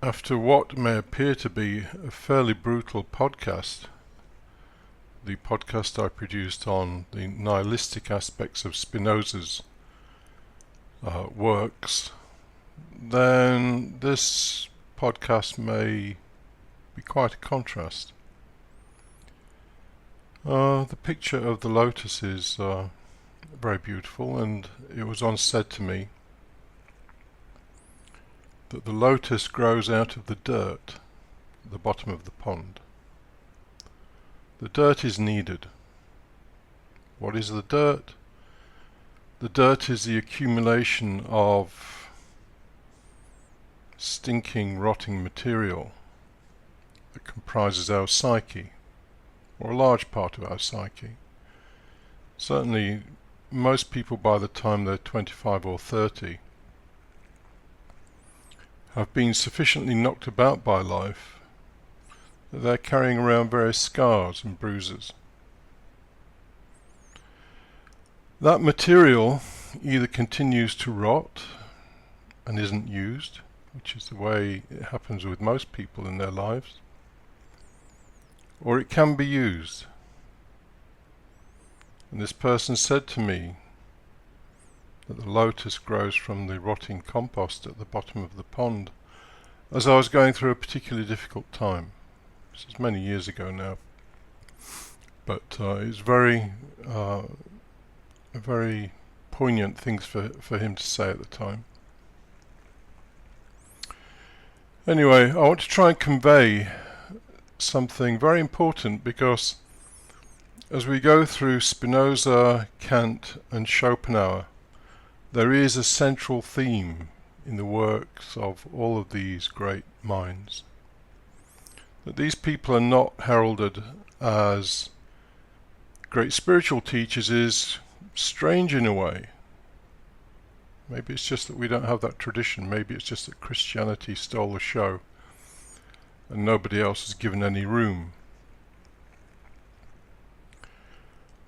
After what may appear to be a fairly brutal podcast, the podcast I produced on the nihilistic aspects of Spinoza's works, then this podcast may be quite a contrast. The picture of the lotus is very beautiful, and it was once said to me that the lotus grows out of the dirt at the bottom of the pond. The dirt is needed. What is the dirt? The dirt is the accumulation of stinking, rotting material that comprises our psyche, or a large part of our psyche. Certainly, most people by the time they're 25 or 30 have been sufficiently knocked about by life that they're carrying around various scars and bruises. That material either continues to rot and isn't used, which is the way it happens with most people in their lives, or it can be used. And this person said to me that the lotus grows from the rotting compost at the bottom of the pond as I was going through a particularly difficult time. This is many years ago now, but it's a very poignant things for him to say at the time. Anyway, I want to try and convey something very important, because as we go through Spinoza, Kant and Schopenhauer, there is a central theme in the works of all of these great minds. That these people are not heralded as great spiritual teachers is strange in a way. Maybe it's just that we don't have that tradition. Maybe it's just that Christianity stole the show and nobody else is given any room.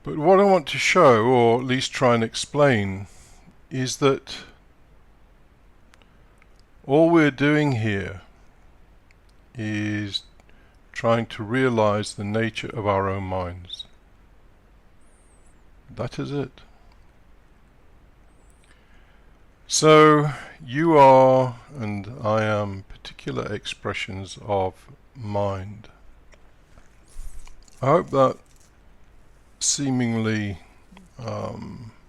But what I want to show, or at least try and explain, is that all we're doing here is trying to realize the nature of our own minds. That is it. So you are and I am particular expressions of mind. I hope that seemingly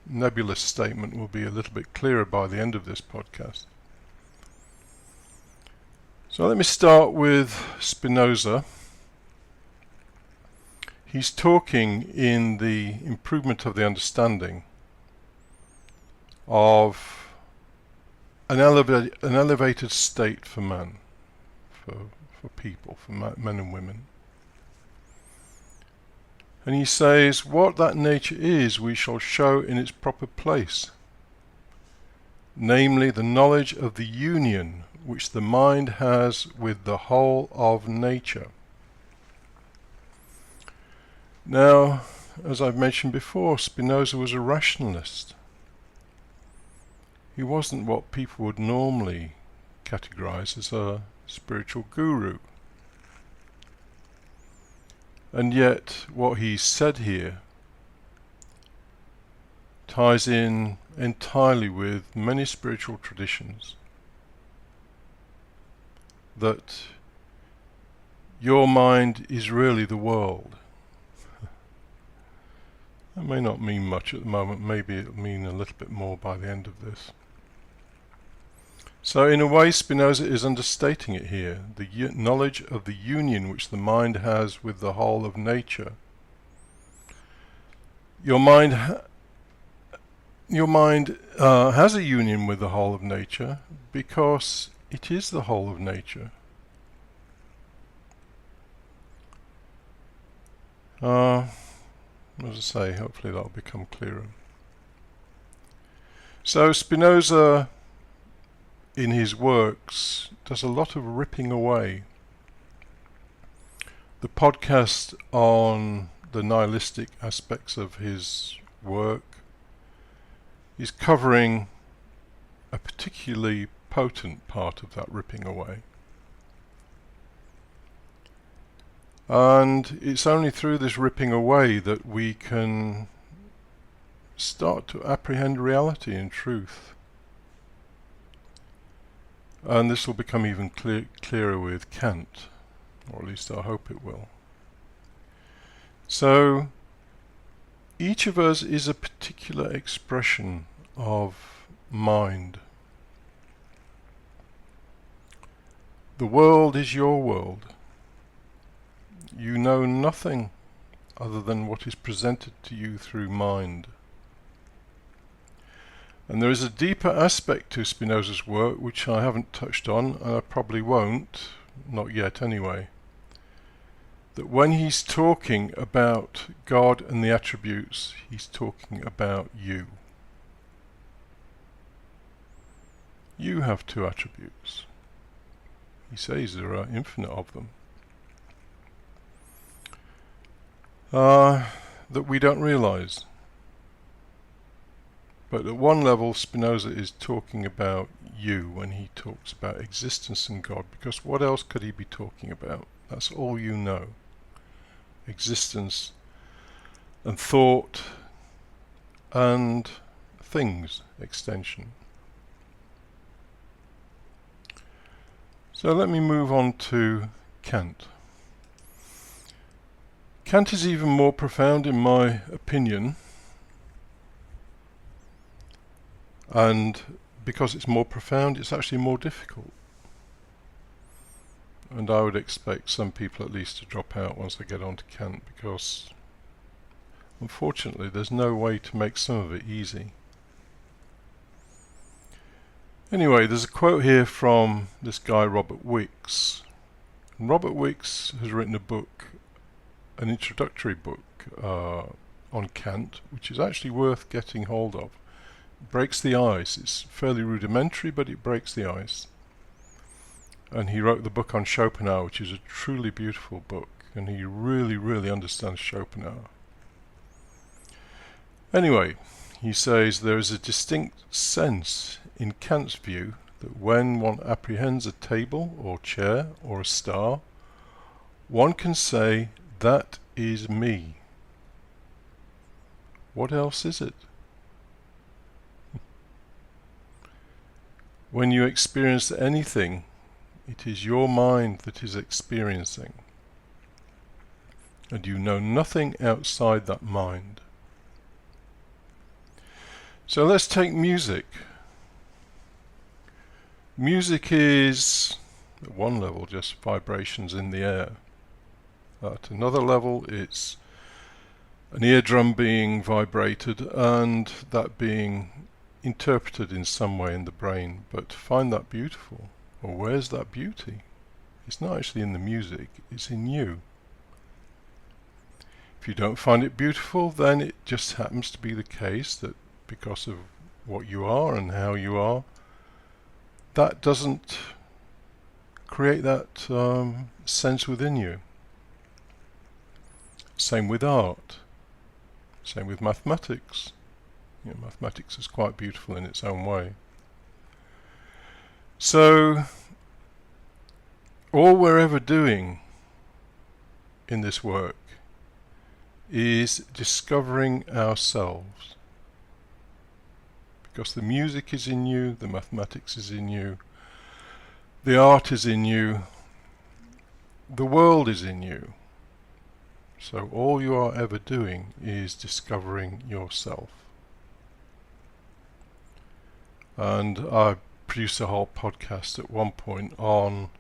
nebulous statement will be a little bit clearer by the end of this podcast. So let me start with Spinoza. He's talking in the improvement of the understanding of an elevated state for man, for people, for men and women. And he says, what that nature is we shall show in its proper place, namely the knowledge of the union which the mind has with the whole of nature. Now, as I've mentioned before, Spinoza was a rationalist. He wasn't what people would normally categorize as a spiritual guru. And yet, what he said here ties in entirely with many spiritual traditions. That your mind is really the world. That may not mean much at the moment, maybe it'll mean a little bit more by the end of this. So in a way Spinoza is understating it here, the knowledge of the union which the mind has with the whole of nature. Your mind has a union with the whole of nature because it is the whole of nature. As I say, hopefully that'll become clearer. So Spinoza, in his works, does a lot of ripping away. The podcast on the nihilistic aspects of his work is covering a particularly potent part of that ripping away. And it's only through this ripping away that we can start to apprehend reality and truth. And this will become even clearer with Kant, or at least I hope it will. So, each of us is a particular expression of mind. The world is your world. You know nothing other than what is presented to you through mind. And there is a deeper aspect to Spinoza's work which I haven't touched on, and I probably won't, not yet anyway. That when he's talking about God and the attributes, he's talking about you. You have two attributes. He says there are infinite of them. That we don't realize. But at one level, Spinoza is talking about you when he talks about existence and God, because what else could he be talking about? That's all you know. Existence and thought and things, extension. So let me move on to Kant. Kant is even more profound in my opinion, and because it's more profound, it's actually more difficult. And I would expect some people at least to drop out once they get onto Kant, because unfortunately there's no way to make some of it easy. Anyway, there's a quote here from this guy Robert Wicks. And Robert Wicks has written a book, an introductory book on Kant, which is actually worth getting hold of. It breaks the ice. It's fairly rudimentary, but it breaks the ice. And he wrote the book on Schopenhauer, which is a truly beautiful book, and he really, really understands Schopenhauer. Anyway, he says there is a distinct sense in Kant's view that when one apprehends a table or chair or a star, one can say, "That is me." What else is it? When you experience anything, it is your mind that is experiencing, and you know nothing outside that mind. So let's take music. Music is, at one level, just vibrations in the air. At another level, it's an eardrum being vibrated and that being interpreted in some way in the brain. But find that beautiful. Well, where's that beauty? It's not actually in the music, it's in you. If you don't find it beautiful, then it just happens to be the case that because of what you are and how you are, that doesn't create that sense within you. Same with art. Same with mathematics. You know, mathematics is quite beautiful in its own way. So, all we're ever doing in this work is discovering ourselves. Because the music is in you, the mathematics is in you, the art is in you, the world is in you. So all you are ever doing is discovering yourself. And I produced a whole podcast at one point on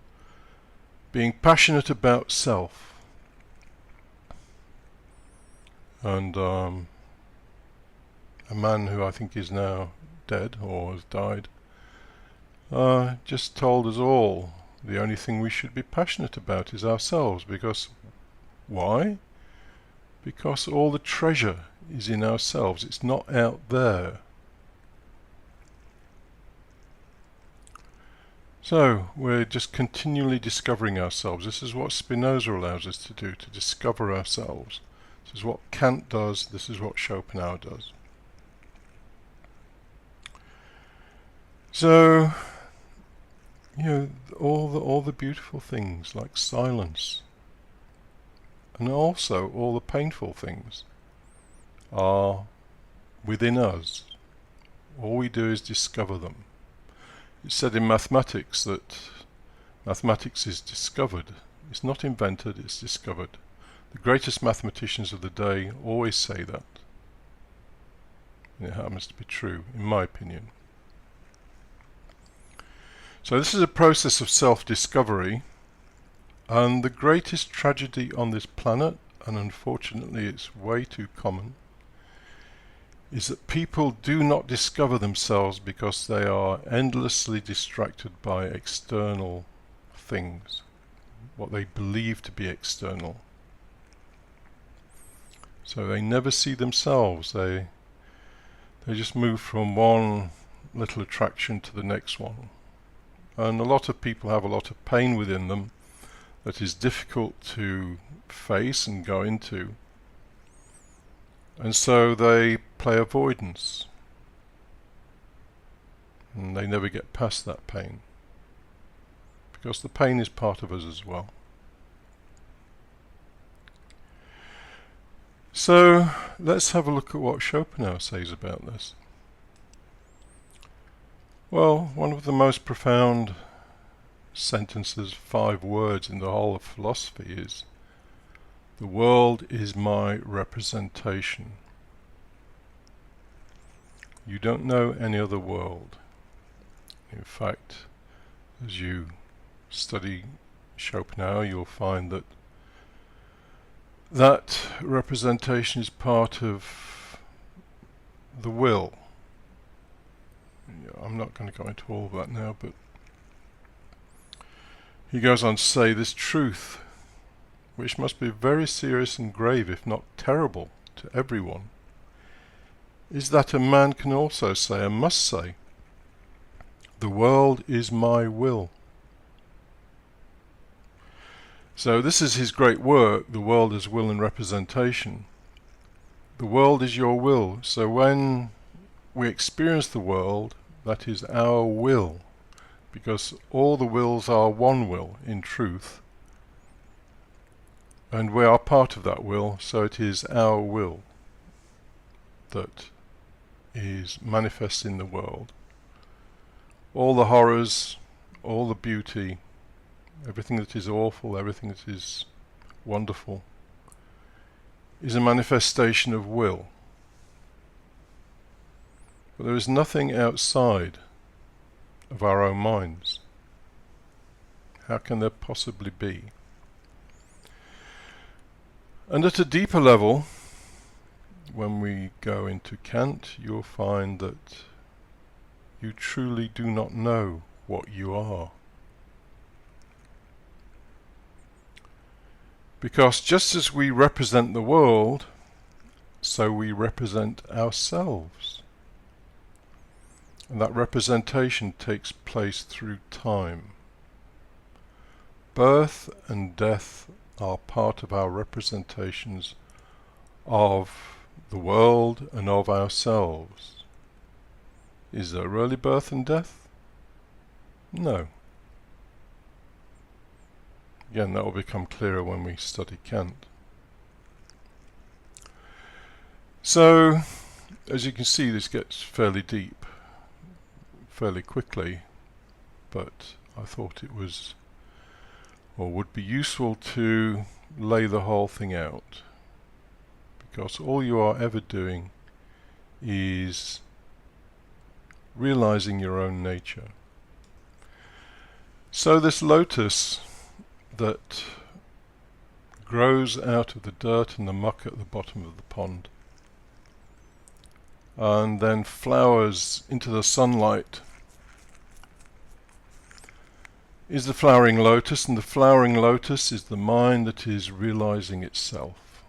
being passionate about self. And a man who I think is now dead or has died just told us all the only thing we should be passionate about is ourselves. Because why? Because all the treasure is in ourselves. It's not out there. So we're just continually discovering ourselves. This is what Spinoza allows us to do, to discover ourselves. This is what Kant does. This is what Schopenhauer does. So, you know, all the beautiful things like silence, and also all the painful things are within us. All we do is discover them. It's said in mathematics that mathematics is discovered. It's not invented, it's discovered. The greatest mathematicians of the day always say that. And it happens to be true, in my opinion. So this is a process of self-discovery, and the greatest tragedy on this planet, and unfortunately it's way too common, is that people do not discover themselves because they are endlessly distracted by external things, what they believe to be external. So they never see themselves. They just move from one little attraction to the next one. And a lot of people have a lot of pain within them that is difficult to face and go into. And so they play avoidance. And they never get past that pain. Because the pain is part of us as well. So let's have a look at what Schopenhauer says about this. Well, one of the most profound sentences, 5 words in the whole of philosophy is, "The world is my representation." You don't know any other world. In fact, as you study Schopenhauer, you'll find that that representation is part of the will. I'm not going to go into all of that now, but he goes on to say this truth, which must be very serious and grave, if not terrible, to everyone, is that a man can also say, and must say, "The world is my will." So this is his great work, The World as Will and Representation. The world is your will. So when we experience the world, that is our will, because all the wills are one will in truth, and we are part of that will, so it is our will that is manifest in the world. All the horrors, all the beauty, everything that is awful, everything that is wonderful, is a manifestation of will. But there is nothing outside of our own minds. How can there possibly be? And at a deeper level, when we go into Kant, you'll find that you truly do not know what you are. Because just as we represent the world, so we represent ourselves. And that representation takes place through time. Birth and death are part of our representations of the world and of ourselves. Is there really birth and death? No. Again, that will become clearer when we study Kant. So, as you can see, this gets fairly deep fairly quickly, but I thought it was, or would be useful to lay the whole thing out, because all you are ever doing is realizing your own nature. So this lotus that grows out of the dirt and the muck at the bottom of the pond and then flowers into the sunlight is the flowering lotus, and the flowering lotus is the mind that is realizing itself.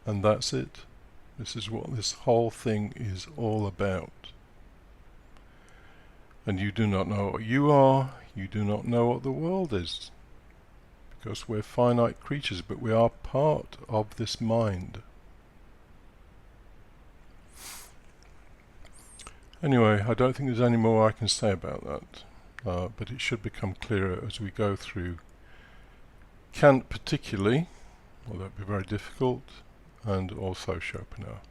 And that's it. This is what this whole thing is all about. And you do not know what you are, you do not know what the world is, because we're finite creatures, but we are part of this mind. Anyway, I don't think there's any more I can say about that, but it should become clearer as we go through Kant particularly, well, that would be very difficult, and also Schopenhauer.